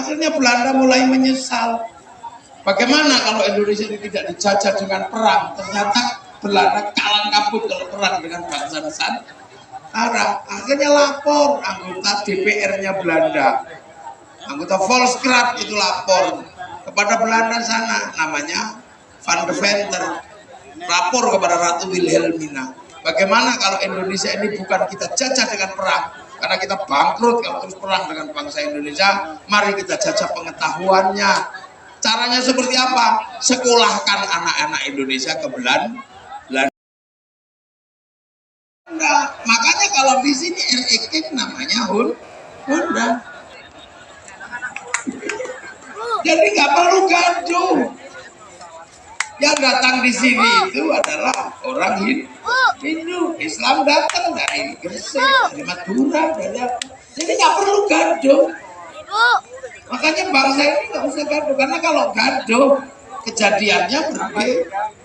Akhirnya Belanda mulai menyesal. Bagaimana kalau Indonesia ini tidak dijajah dengan perang? Ternyata Belanda kalang kabut kalau perang dengan bangsa Nusantara. Akhirnya lapor anggota DPR-nya Belanda, anggota Volkskrant itu lapor kepada Belanda sana, namanya Van de Venter, lapor kepada Ratu Wilhelmina. Bagaimana kalau Indonesia ini bukan kita jajah dengan perang, karena kita bangkrut kalau terus perang dengan bangsa Indonesia. Mari kita jajah pengetahuannya. Caranya seperti apa? Sekolahkan anak-anak Indonesia ke Belanda. Makanya kalau di sini REK namanya Honda. Jadi nggak perlu gaduh. Yang datang di sini itu adalah orang Hindu. Islam datang dari Gresik, dari Madura, dari apa. Jadi nggak perlu gaduh. Makanya bangsa ini nggak usah gaduh, karena kalau gaduh kejadiannya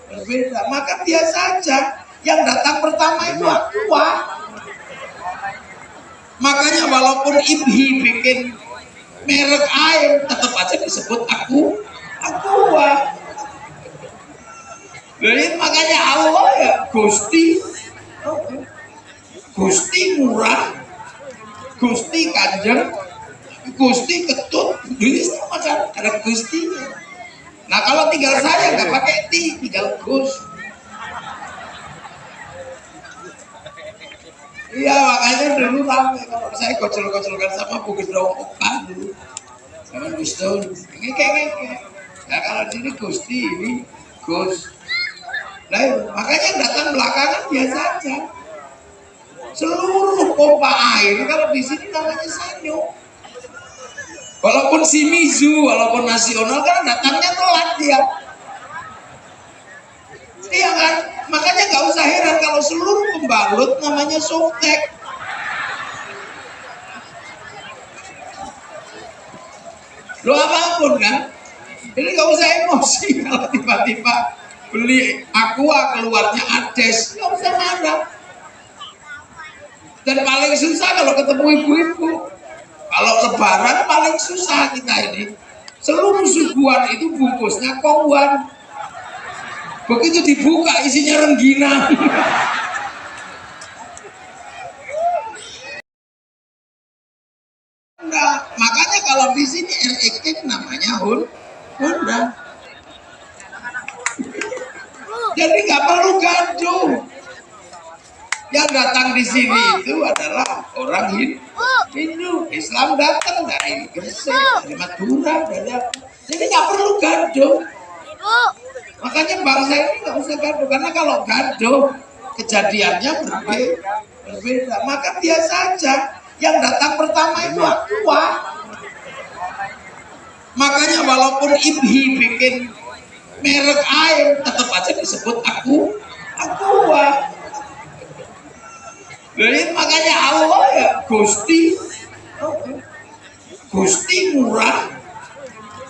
berbeda. Maka biasa saja. Yang datang pertama itu Aqua. Makanya walaupun IBHI bikin merek air, tetap aja disebut Aqua. Jadi makanya Allah ya Gusti murah, Gusti kanjeng, Gusti ketut. Ini sama kan ada Gustinya. Nah kalau tinggal saya nggak pakai T, tinggal Gus. Iya makanya dulu ramai kalau saya gocol-gocolkan sama Bukit Rokokan dulu, sama Gus Dur. Ini kayak. Nah kalau di sini Gusti, ini Gus. Nah, makanya yang datang belakangan biasa aja. Seluruh pompa air kalau di sini namanya Sanyo. Walaupun Shimizu, walaupun nasional kan datangnya telat dia. Iya kan? Makanya nggak usah heran kalau seluruh pembalut namanya Softtek. Lo apapun kan? Jadi nggak usah emosi kalau tiba-tiba beli Aqua keluarnya Ades, nggak usah marah. Dan paling susah kalau ketemu ibu-ibu. Kalau lebaran paling susah kita ini. Seluruh suguhan itu bungkusnya kongguan. Begitu dibuka isinya rengginang. Nah, makanya kalau di sini REK namanya Honda. Jadi nggak perlu gaduh. Yang datang di sini itu adalah orang Hindu. Islam datang dari Gresik, dari Madura, dari apa. Jadi nggak perlu gaduh. Makanya bangsa ini nggak usah gaduh, karena kalau gaduh kejadiannya berbeda. Maka biasa saja. Yang datang pertama itu Aqua. Makanya walaupun IBHI bikin merek air, tetap aja disebut Aqua. Jadi makanya Allah ya Gusti murah,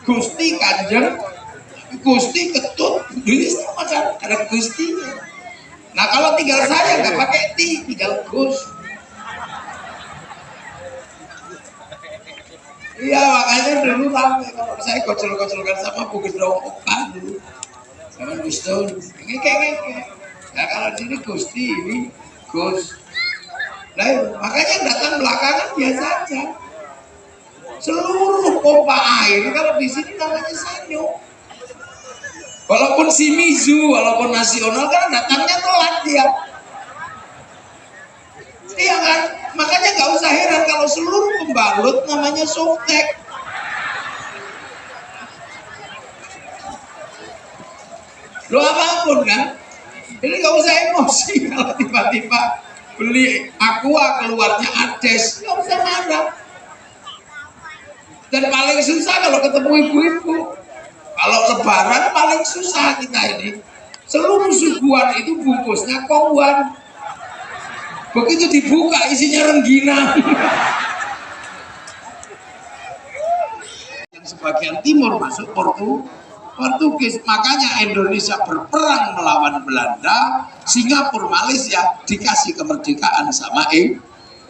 Gusti kanjeng, Gusti ketut. Ini sama kan ada Gustinya. Nah kalau tinggal saya nggak pakai T, tinggal Gus. Iya makanya dulu ramai kalau saya gocol-gocolkan sama Bukit Rokokan dulu, sama Gus Dur. Ini kayak. Nah kalau di sini Gusti, ini Gus. Nah, makanya yang datang belakangan biasa aja. Seluruh pompa air kalau di sini namanya Sanyo. Walaupun Shimizu, walaupun nasional kan datangnya telat dia. Iya kan? Makanya nggak usah heran kalau seluruh pembalut namanya Softtek. Lo apapun kan? Jadi nggak usah emosi kalau tiba-tiba beli Aqua keluarnya Ades, nggak usah marah. Dan paling susah kalau ketemu ibu-ibu. Kalau lebaran paling susah kita ini. Seluruh suguhan itu bungkusnya kongguan. Begitu dibuka isinya rengginang. Yang sebagian timur masuk Portugis. Makanya Indonesia berperang melawan Belanda, Singapura, Malaysia dikasih kemerdekaan sama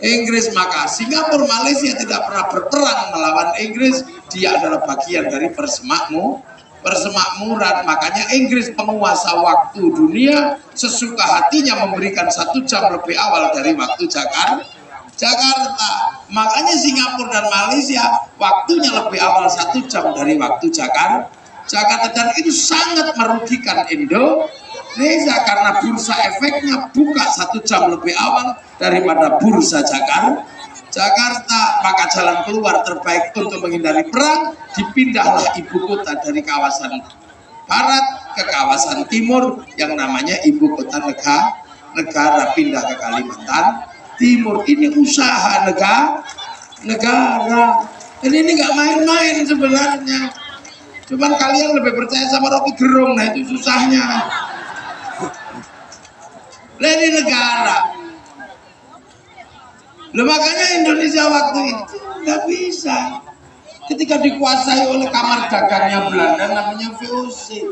Inggris. Maka Singapura, Malaysia tidak pernah berperang melawan melawan Inggris, dia adalah bagian dari persemakmuran. Makanya Inggris penguasa waktu dunia sesuka hatinya memberikan 1 jam lebih awal dari waktu Jakarta. Makanya Singapura dan Malaysia waktunya lebih awal 1 jam dari waktu Jakarta. Dan itu sangat merugikan Indonesia karena bursa efeknya buka 1 jam lebih awal daripada bursa Jakarta. Maka jalan keluar terbaik untuk menghindari perang, dipindahlah ibu kota dari kawasan barat ke kawasan timur yang namanya ibu kota negara pindah ke Kalimantan Timur. Ini usaha negara. Dan ini nggak main-main sebenarnya. Cuman kalian lebih percaya sama Rocky Gerung, nah itu susahnya. Ini negara. Loh, makanya Indonesia waktu itu nggak bisa. Ketika dikuasai oleh kamar dagangnya Belanda namanya VOC.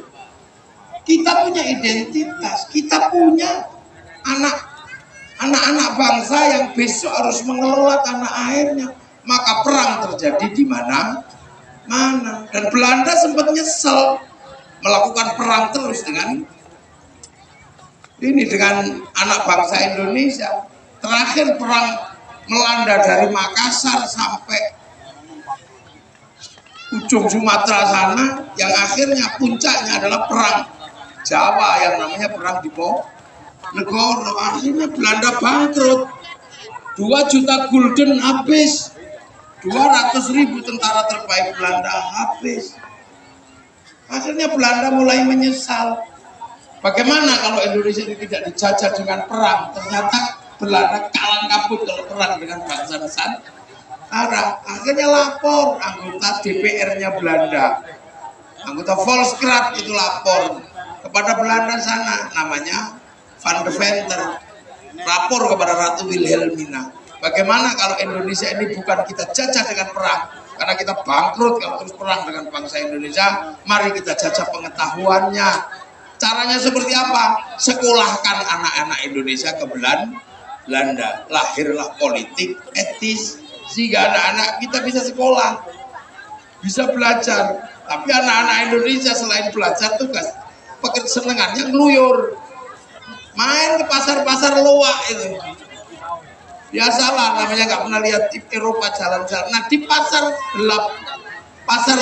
Kita punya identitas, kita punya anak-anak bangsa yang besok harus mengelola tanah airnya. Maka perang terjadi di mana. Dan Belanda sempat nyesel melakukan perang terus dengan anak bangsa Indonesia. Terakhir perang melanda dari Makassar sampai ujung Sumatera sana, yang akhirnya puncaknya adalah perang Jawa yang namanya perang Diponegoro. Akhirnya Belanda bangkrut, 2 juta gulden habis, 200.000 tentara terbaik Belanda habis. Akhirnya Belanda mulai menyesal. Bagaimana kalau Indonesia ini tidak dijajah dengan perang? Ternyata Belanda kalang kabut kalau perang dengan bangsa Nusantara. Akhirnya lapor anggota DPR-nya Belanda, anggota Volkskrant itu lapor kepada Belanda sana, namanya Van de Venter, lapor kepada Ratu Wilhelmina. Bagaimana kalau Indonesia ini bukan kita jajah dengan perang, karena kita bangkrut kalau terus perang dengan bangsa Indonesia. Mari kita jajah pengetahuannya. Caranya seperti apa? Sekolahkan anak-anak Indonesia ke Belanda. Lahirlah politik etis, sehingga anak-anak kita bisa sekolah, bisa belajar. Tapi anak-anak Indonesia selain belajar, tugas senengannya ngeluyur, main ke pasar-pasar loak itu. Biasalah, namanya nggak pernah lihat di Eropa jalan-jalan. Nah, di pasar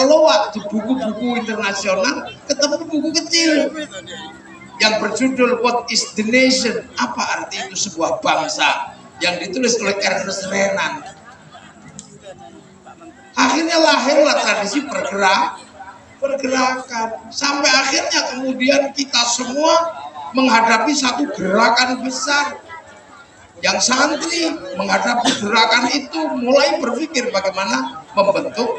loak, di buku-buku internasional ketemu buku kecil yang berjudul What is the Nation? Apa arti itu sebuah bangsa? Yang ditulis oleh Ernest Renan. Akhirnya lahirlah tradisi pergerakan. Sampai akhirnya kemudian kita semua menghadapi satu gerakan besar. Yang santri menghadapi gerakan itu mulai berpikir bagaimana membentuk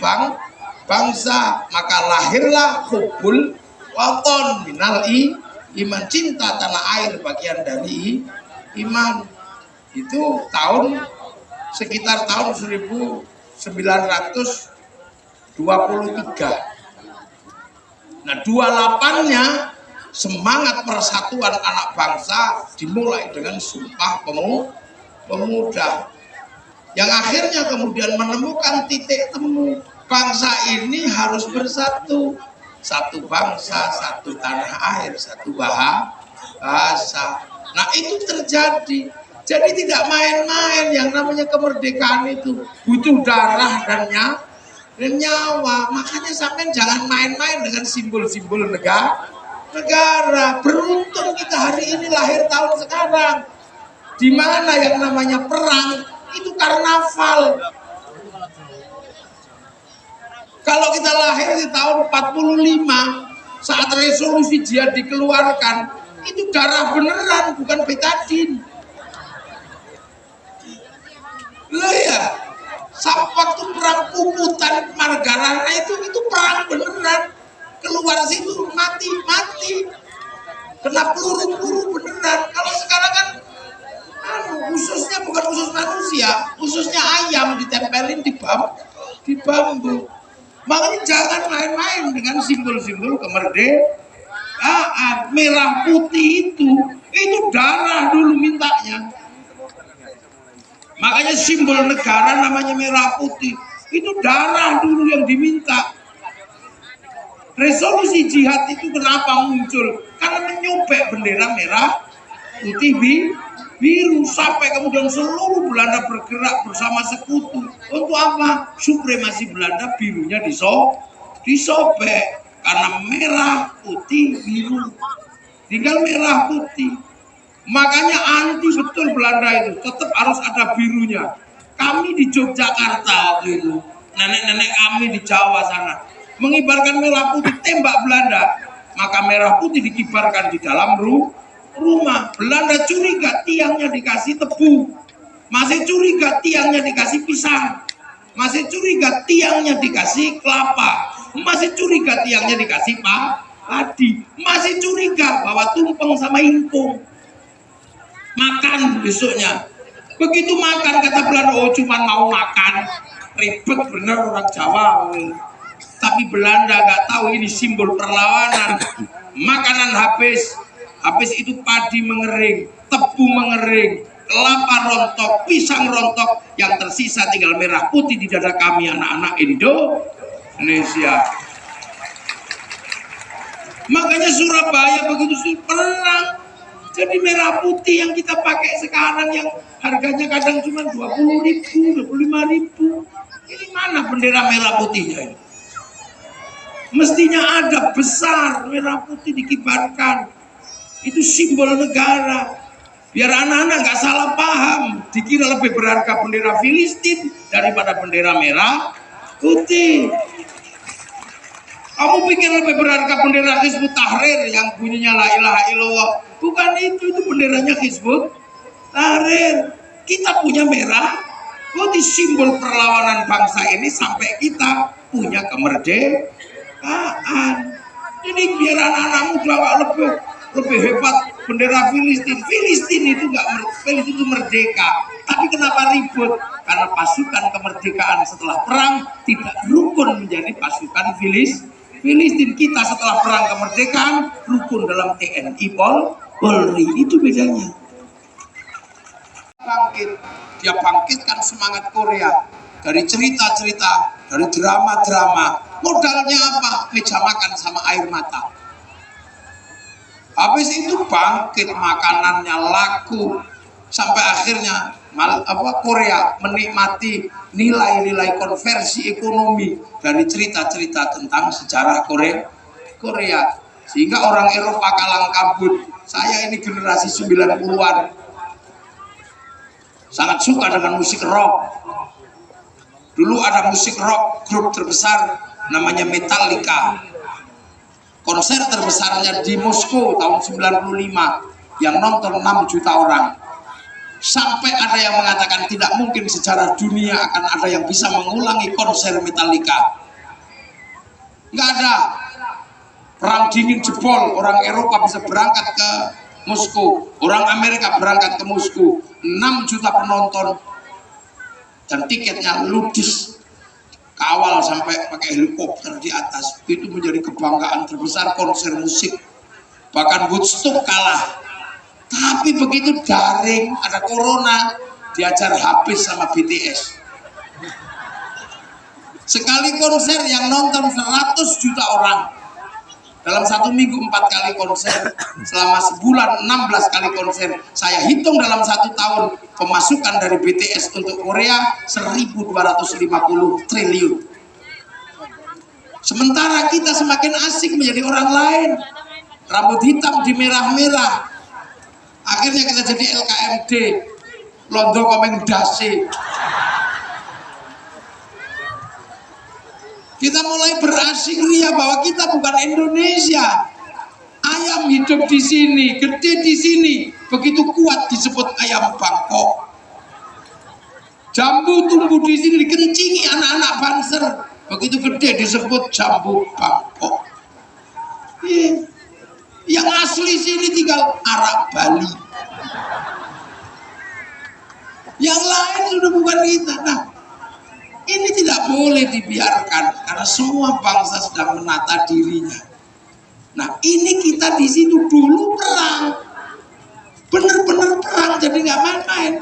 bangsa. Maka lahirlah hubbul waton minal iman, cinta tanah air bagian dari iman. Itu sekitar tahun 1923. Nah, 28-nya semangat persatuan anak bangsa dimulai dengan Sumpah Pemuda, yang akhirnya kemudian menemukan titik temu. Bangsa ini harus bersatu, satu bangsa, satu tanah air, satu bahasa. Nah, itu terjadi. Jadi tidak main-main, yang namanya kemerdekaan itu butuh darah dan nyawa. Makanya sampean jangan main-main dengan simbol-simbol negara. Beruntung kita hari ini lahir tahun sekarang, di mana yang namanya perang itu karnaval. Kalau kita lahir di tahun 45 saat resolusi jihad dikeluarkan, itu darah beneran, bukan betadin. Loh ya, waktu perang Puputan Margarana itu perang beneran. Keluar situ mati, kena peluru beneran. Kalau sekarang kan ususnya bukan usus manusia, ususnya ayam ditempelin di bambu. Makanya jangan main-main dengan simbol-simbol kemerdekaan. Merah putih itu darah dulu mintanya. Makanya simbol negara namanya merah putih. Itu darah dulu yang diminta. Resolusi jihad itu kenapa muncul? Karena menyobek bendera merah, putih, biru, sampai kemudian seluruh Belanda bergerak bersama sekutu. Untuk apa? Supremasi Belanda birunya disobek. Karena merah, putih, biru. Tinggal merah, putih. Makanya anti betul Belanda itu. Tetap harus ada birunya. Kami di Yogyakarta waktu itu, nenek-nenek kami di Jawa sana, mengibarkan merah putih tembak Belanda. Maka merah putih dikibarkan di dalam rumah. Belanda curiga tiangnya dikasih tebu, masih curiga tiangnya dikasih pisang, masih curiga tiangnya dikasih kelapa, masih curiga tiangnya dikasih padi, masih curiga bahwa tumpeng sama ingkung. Makan besoknya. Begitu makan kata Belanda, oh cuman mau makan. Ribet bener orang Jawa. Tapi Belanda gak tahu ini simbol perlawanan. Makanan habis itu padi mengering, tebu mengering, kelapa rontok, pisang rontok, yang tersisa tinggal merah putih di dada kami anak-anak Indonesia. Makanya Surabaya begitu perang. Jadi merah putih yang kita pakai sekarang yang harganya kadang cuma 20.000, 25.000. Ini mana bendera merah putihnya ini? Mestinya ada besar merah putih dikibarkan. Itu simbol negara. Biar anak-anak nggak salah paham. Dikira lebih berharga bendera Filistin daripada bendera merah putih. Kamu pikir lebih berharga bendera Hizbut Tahrir yang bunyinya la ilaha illallah? Bukan itu benderanya Hizbut Tahrir. Kita punya merah putih, simbol perlawanan bangsa ini sampai kita punya kemerdekaan. Ini biar anak-anak muda nggak lebih hebat bendera Filistin. Filistin itu merdeka. Tapi kenapa ribut? Karena pasukan kemerdekaan setelah perang tidak rukun menjadi pasukan Filistin. Kita setelah perang kemerdekaan rukun dalam TNI Polri. Itu bedanya. Dia bangkitkan semangat Korea dari cerita-cerita, dari drama-drama. Modalnya apa? Meja makan sama air mata. Habis itu bangkit, makanannya laku, sampai akhirnya Korea menikmati nilai-nilai konversi ekonomi dari cerita-cerita tentang sejarah Korea. Sehingga orang Eropa kalang kabut. Saya ini generasi 90-an. Sangat suka dengan musik rock. Dulu ada musik rock, grup terbesar namanya Metallica. Konser terbesarnya di Moskow tahun 95 yang nonton 6 juta orang. Sampai ada yang mengatakan tidak mungkin sejarah dunia akan ada yang bisa mengulangi konser Metallica. Nggak ada. Perang dingin jebol, orang Eropa bisa berangkat ke Moskow, orang Amerika berangkat ke Moskow, 6 juta penonton, dan tiketnya ludis, kawal sampai pakai helikopter di atas. Itu menjadi kebanggaan terbesar konser musik. Bahkan Woodstock kalah. Tapi begitu daring, ada corona, diajar habis sama BTS. Sekali konser yang nonton 100 juta orang. Dalam 1 minggu 4 kali konser, selama sebulan 16 kali konser. Saya hitung dalam 1 tahun pemasukan dari BTS untuk Korea 1.250 triliun. Sementara kita semakin asik menjadi orang lain, rambut hitam di merah-merah. Akhirnya kita jadi LKMD, Londo Komeng Dasi. Kita mulai berasik ria bahwa kita bukan Indonesia. Ayam hidup di sini, gede di sini, begitu kuat disebut ayam Bangkok. Jambu tumbuh di sini, dikencingi anak-anak Banser, begitu gede disebut jambu Bangkok. Yang asli sini tinggal Arab Bali. Yang lain sudah bukan kita. Nah, ini tidak boleh dibiarkan karena semua bangsa sedang menata dirinya. Nah, ini kita di situ dulu perang, benar-benar perang, jadi nggak main-main.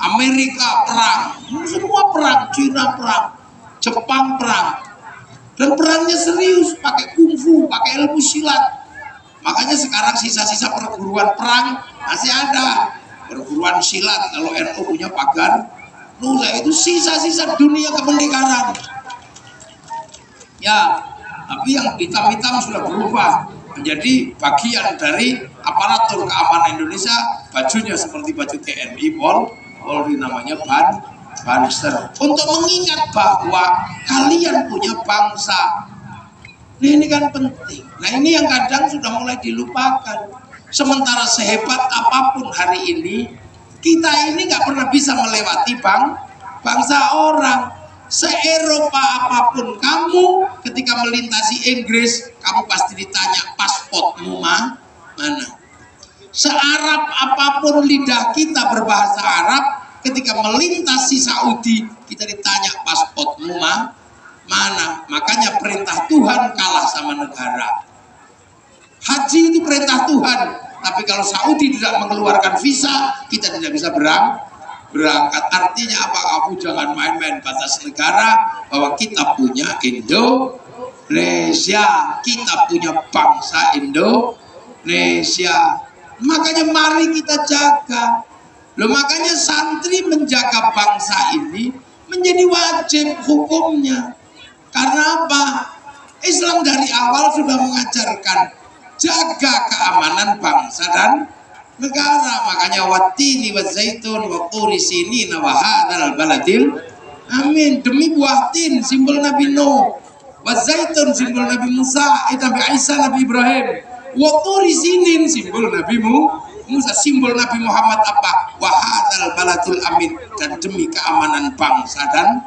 Amerika perang, semua perang, Cina perang. Jepang perang, dan perangnya serius, pakai kungfu, pakai ilmu silat. Makanya sekarang sisa-sisa perguruan perang masih ada, perguruan silat. Kalau NU punya pagar Nula, itu sisa-sisa dunia kemerdekaan. Ya, tapi yang hitam-hitam sudah berubah menjadi bagian dari aparatur keamanan Indonesia. Bajunya seperti baju TNI, Polri, namanya Banser, untuk mengingat bahwa kalian punya bangsa. Nah, ini kan penting. Nah, ini yang kadang sudah mulai dilupakan. Sementara sehebat apapun hari ini, kita ini nggak pernah bisa melewati bangsa orang. Se-Eropa apapun kamu, ketika melintasi Inggris, kamu pasti ditanya pasportmu mana. Se-Arab apapun lidah kita berbahasa Arab, ketika melintasi Saudi, kita ditanya pasportmu mana. Makanya perintah Tuhan kalah sama negara. Haji itu perintah Tuhan, tapi kalau Saudi tidak mengeluarkan visa, kita tidak bisa berangkat. Artinya apa? Kamu jangan main-main batas negara, bahwa kita punya Indonesia, kita punya bangsa Indonesia. Makanya mari kita jaga. Loh, makanya santri menjaga bangsa ini menjadi wajib hukumnya. Karena apa? Islam dari awal sudah mengajarkan jaga keamanan bangsa dan negara. Makanya wattini wazzaitun wa turi sinina wa hadzal baladil amin. Demi buah tin, simbol Nabi Nuh, wazzaitun simbol Nabi Musa, Nabi Isa, Nabi Ibrahim, wa turi sinin simbol Nabi Musa, simbol Nabi Muhammad apa? Wa hadzal baladil amin. Dan demi keamanan bangsa dan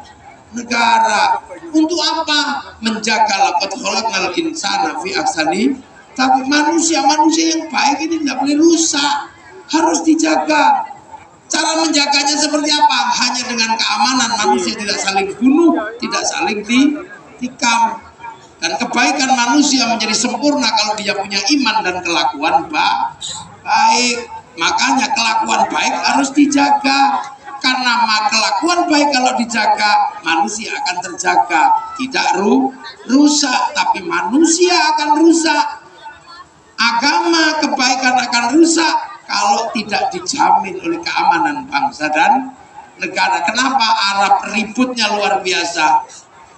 negara. Untuk apa? Menjaga laqad khalaqnal insana fi ahsani. Tapi manusia yang baik ini tidak boleh rusak, harus dijaga. Cara menjaganya seperti apa? Hanya dengan keamanan, manusia tidak saling bunuh, tidak saling tikam. Dan kebaikan manusia menjadi sempurna kalau dia punya iman dan kelakuan baik. Makanya kelakuan baik harus dijaga. Karena kelakuan baik kalau dijaga, manusia akan terjaga, tidak rusak. Tapi manusia akan rusak, agama kebaikan akan rusak kalau tidak dijamin oleh keamanan bangsa dan negara. Kenapa? Arab ributnya luar biasa,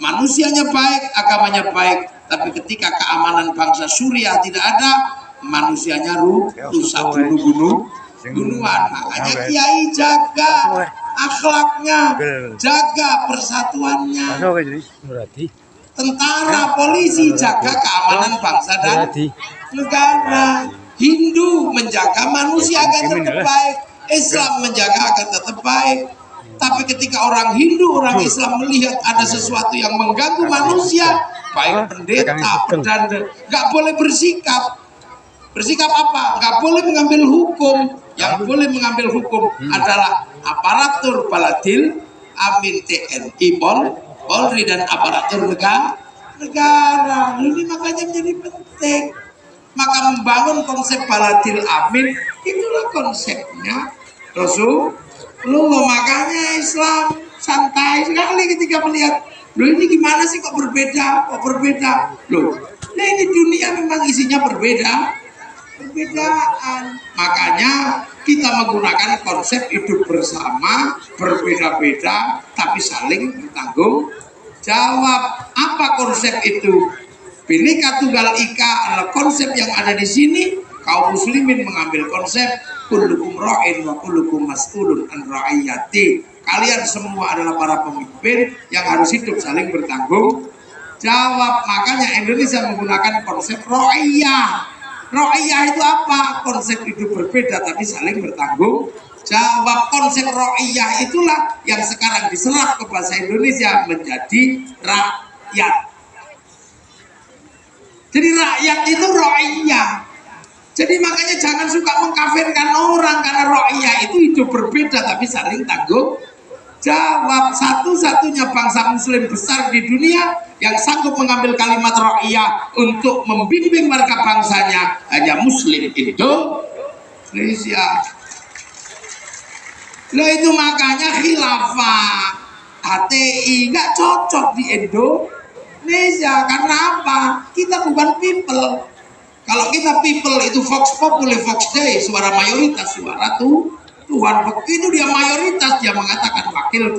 manusianya baik, agamanya baik, tapi ketika keamanan bangsa Suriah tidak ada, manusianya rusak, bunuhan. Makanya kiai jaga akhlaknya, jaga persatuannya. Tentara, polisi jaga keamanan bangsa dan negara. Hindu menjaga manusia agar tetap baik, Islam menjaga agar tetap baik. Tapi ketika orang Hindu, orang Islam melihat ada sesuatu yang mengganggu manusia, baik pendeta, pedanda, nggak boleh bersikap. Bersikap apa? Nggak boleh mengambil hukum. Yang boleh mengambil hukum adalah aparatur baladil amin, TNI, Polri, dan aparatur negara. Ini makanya menjadi penting. Maka membangun konsep baladil amin, itulah konsepnya Rasulullah. Makanya Islam santai sekali ketika melihat, loh ini gimana sih kok berbeda, loh, nah ini dunia memang isinya perbedaan. Makanya kita menggunakan konsep hidup bersama, berbeda-beda tapi saling bertanggung jawab. Apa konsep itu? Bhinneka Tunggal Ika adalah konsep yang ada di sini. Kaum muslimin mengambil konsep kullukum ra'in wa kullukum mas'ulun an ra'iyati. Kalian semua adalah para pemimpin yang harus hidup saling bertanggung jawab. Makanya Indonesia menggunakan konsep ra'iyah. Ra'iyah itu apa? Konsep hidup berbeda tapi saling bertanggung jawab. Konsep ra'iyah itulah yang sekarang diserap ke bahasa Indonesia menjadi rakyat. Jadi rakyat itu ra'iyah. Jadi makanya jangan suka mengkafirkan orang, karena ra'iyah itu hidup berbeda tapi saling tanggung jawab. Satu-satunya bangsa muslim besar di dunia yang sanggup mengambil kalimat ra'iyah untuk membimbing warga bangsanya hanya Muslim Indonesia. Nah itu makanya khilafah HTI, nggak cocok di Indonesia. Karena apa? Kita bukan people. Kalau kita people itu Vox Populi, Vox Dei, suara mayoritas, suara Tuhan. Begitu dia mayoritas, dia mengatakan wakil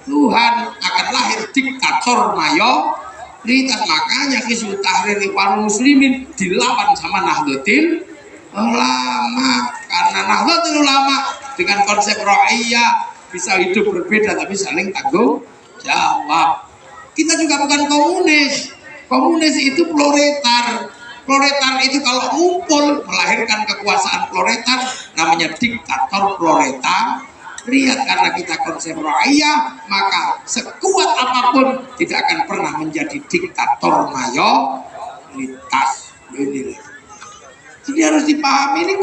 Tuhan, akan lahir diktator mayoritas. Makanya Hizbut Tahrir Ikhwanul Muslimin dilawan sama Nahdlatul Ulama. Karena Nahdlatul Ulama dengan konsep ra'iyah bisa hidup berbeda tapi saling tanggung jawab. Kita juga bukan komunis. Komunis itu proletar. Proletar itu kalau ngumpul melahirkan kekuasaan proletar, namanya diktator proletar. Lihat, karena kita konsep ra'iyah, maka sekuat apapun tidak akan pernah menjadi diktator mayoritas. Jadi harus dipahami ini